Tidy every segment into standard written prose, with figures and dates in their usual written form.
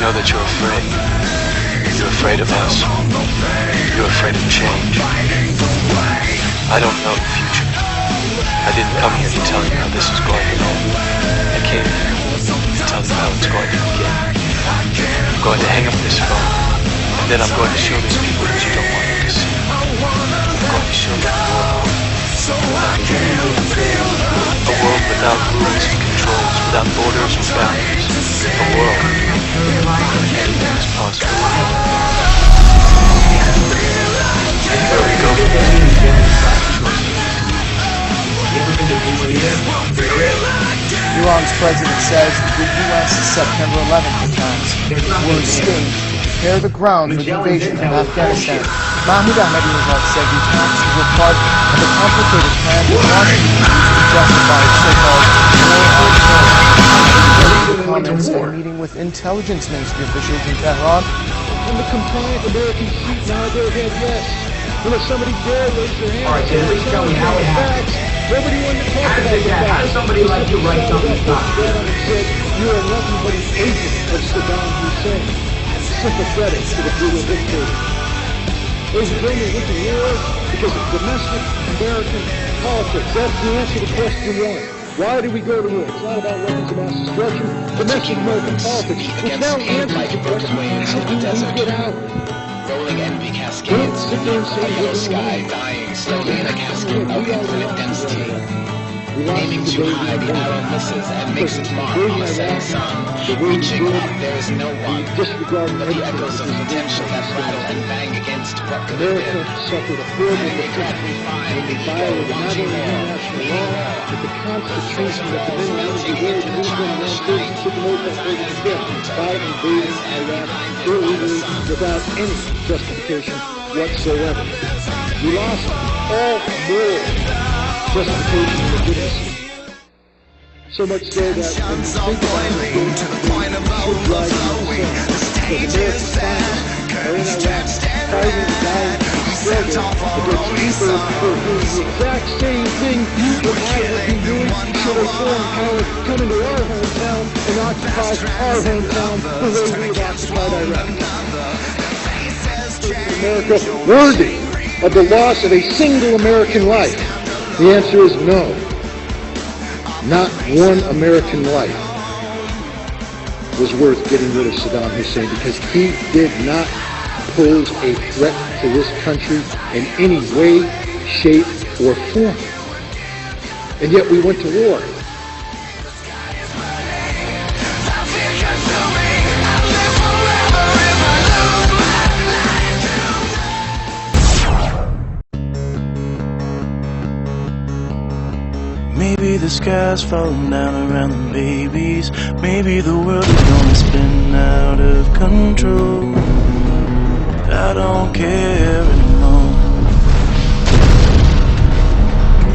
know that you're afraid. You're afraid of us. You're afraid of change. I don't know the future. I didn't come here to tell you how this is going to go. I came here to tell you how it's going to begin. I'm going to hang up this phone, and then I'm going to show these people that you don't want them to see. I'm going to show them the world. A world without rules and controls, without borders or boundaries. A world where anything is possible. Where we go from Iran's president says the U.S. September 11th attacks were staged to prepare the ground for the invasion of Afghanistan. Mahmoud Ahmadinejad said the attacks were part of a complicated plan that Washington used to justify its so-called war on terror. Comments at a meeting with intelligence ministry officials in Tehran. And the compliant Americans shoot nod their head yes. And if somebody dare raise their hand, all right, so at least tell me how it happened. Nobody wanted to talk about the How does somebody like you write something about it? Said you are nothing but an agent of Saddam Hussein, sympathetic to the brutal dictator. Ladies and gentlemen, we can war because of domestic American politics. That's the answer to question one. Why do we go to war? It's not about weapons of mass destruction. Domestic American politics, which now answers the question, how do we get out? Rolling envy cascades, a yellow sky dying slowly in a casket of infinite density. Aiming too high, the arrow misses and makes its mark on the setting sun. Reaching up, there is no one, but the echoes of potential that rattle and bang against what could have been. And regret we find we feel wanting more, needing more. But the Constitution that the men of the world moved on around 36 took note that they would get by invading Iraq illegally without any justification whatsoever. We lost all moral justification and legitimacy. So much so that when you think about it, going to the point of overflowing, the stage is set, courage just standing, we set off our only song. The exact same thing you would be doing should a foreign power come into our hometown and occupy our hometown the way we have occupied Iraq. America worthy of the loss of a single American life? The answer is no. Not one American life was worth getting rid of Saddam Hussein because he did not pose a threat to this country in any way, shape, or form. And yet we went to war. Maybe the sky's falling down around the babies. Maybe the world is gonna spin out of control. I don't care anymore.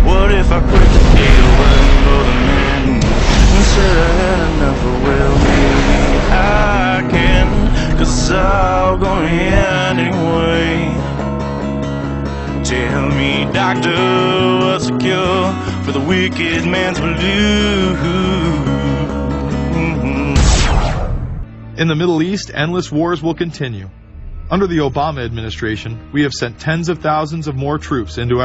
What if I quit the deal working for the man and said I had enough of, well, maybe I can, 'cause it's all gonna end anyway. Tell me, doctor, what's the cure for the wicked man's blues? In the Middle East, endless wars will continue. Under the Obama administration, we have sent tens of thousands of more troops into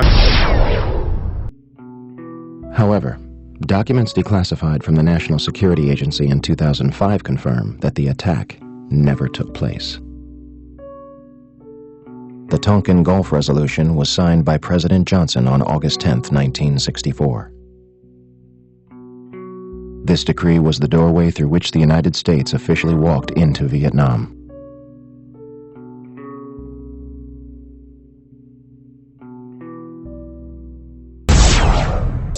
However, documents declassified from the National Security Agency in 2005 confirm that the attack never took place. The Tonkin Gulf Resolution was signed by President Johnson on August 10, 1964. This decree was the doorway through which the United States officially walked into Vietnam.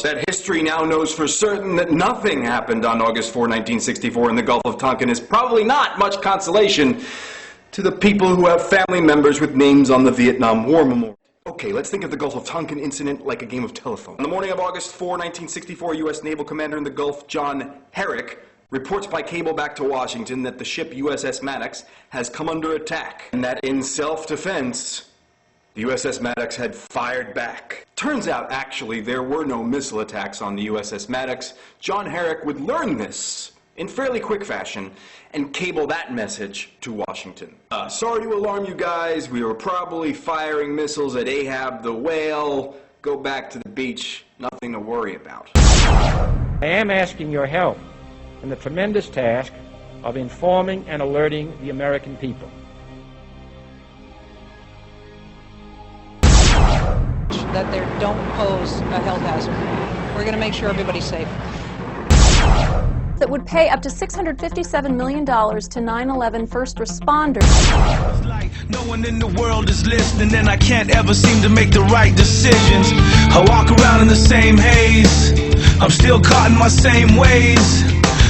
That history now knows for certain that nothing happened on August 4, 1964 in the Gulf of Tonkin is probably not much consolation to the people who have family members with names on the Vietnam War Memorial. Okay, let's think of the Gulf of Tonkin incident like a game of telephone. On the morning of August 4, 1964, U.S. Naval Commander in the Gulf, John Herrick, reports by cable back to Washington that the ship USS Maddox has come under attack, and that in self-defense, the USS Maddox had fired back. Turns out, actually, there were no missile attacks on the USS Maddox. John Herrick would learn this in fairly quick fashion and cable that message to Washington. Sorry to alarm you guys, we were probably firing missiles at Ahab the whale. Go back to the beach, nothing to worry about. I am asking your help in the tremendous task of informing and alerting the American people. That they don't pose a health hazard. We're going to make sure everybody's safe. That would pay up to $657 million to 9/11 first responders. It's like no one in the world is listening, and I can't ever seem to make the right decisions. I walk around in the same haze. I'm still caught in my same ways.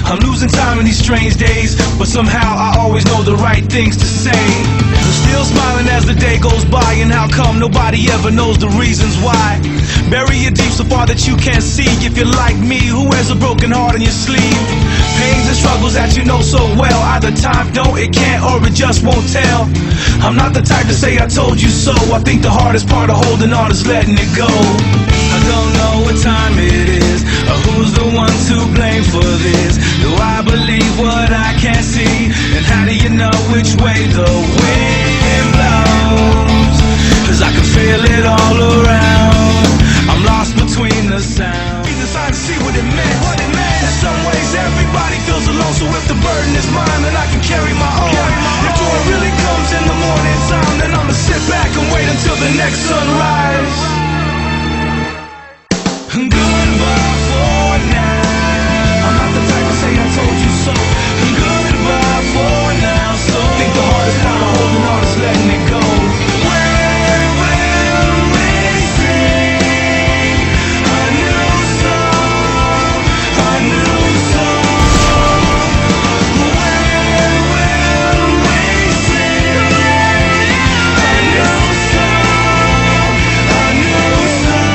I'm losing time in these strange days, but somehow I always know the right things to say. I'm still smiling as the day goes by, and how come nobody ever knows the reasons why? Bury it deep so far that you can't see. If you're like me, who wears a broken heart on your sleeve? Pains and struggles that you know so well. Either time don't, it can't, or it just won't tell. I'm not the type to say I told you so. I think the hardest part of holding on is letting it go. I don't know what time it is, or who's the one to blame for this. Do I believe what I can't see? And how do you know which way the wind blows? 'Cause I can feel it all around. I'm lost between the sounds. I decided to see what it meant. In some ways everybody feels alone, so if the burden is mine, then I can carry my own. If joy really comes in the morning time, then I'ma sit back and wait until the next sunrise. Goodbye for now. I'm not the type to say I told you so. Goodbye for now. So I think the hardest part of holding on is letting it go. Where will we sing a new song? A new song. Where will we sing a new song? A new song.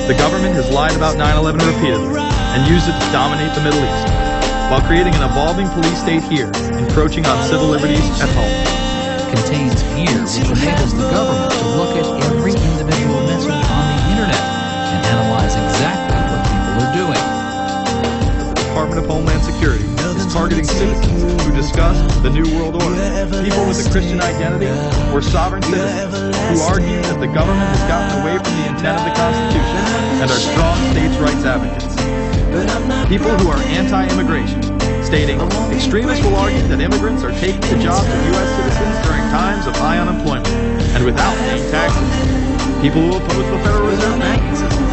The government has lied about 9/11 repeatedly and used it to dominate the Middle East, while creating an evolving police state here, encroaching on civil liberties at home. Contains fear, which enables the government to look at every individual message on the internet and analyze exactly what people are doing. The Department of Homeland Security is targeting citizens who discuss the New World Order, people with a Christian identity, or sovereign citizens who argue that the government has gotten away from the intent of the Constitution and are strong states' rights advocates. People who are anti-immigration, stating, extremists will argue that immigrants are taking the jobs of U.S. citizens during times of high unemployment and without paying taxes. People who oppose the Federal Reserve banking system.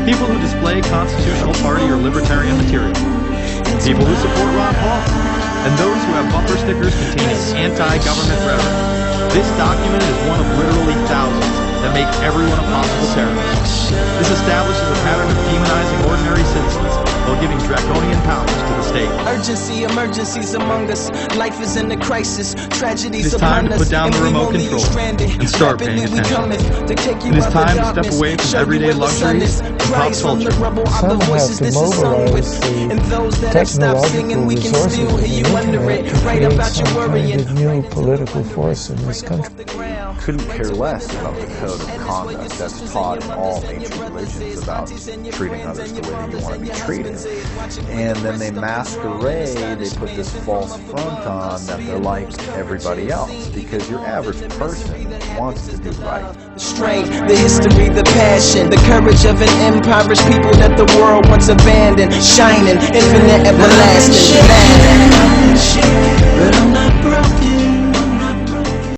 People who display constitutional party or libertarian material. People who support Ron Paul. And those who have bumper stickers containing anti-government rhetoric. This document is one of literally thousands that make everyone a possible terrorist. This establishes a pattern of demonizing ordinary citizens while giving draconian powers to the state. Urgency, emergencies among us. Life is in a crisis. Tragedies it is time to put down the remote control and start paying attention. It is time to step away from everyday luxuries and pop culture. Some have to mobilize the technological resources of the internet to create some kind of new political force in this country. Couldn't care less about the code of conduct that's taught in all major religions about treating others the way that you want to be treated. And then they masquerade, they put this false front on that they're like everybody else, because your average person wants to do right. Strength, the history, the passion, the courage of an impoverished people that the world once abandoned, shining, infinite, everlasting. But I'm not broken.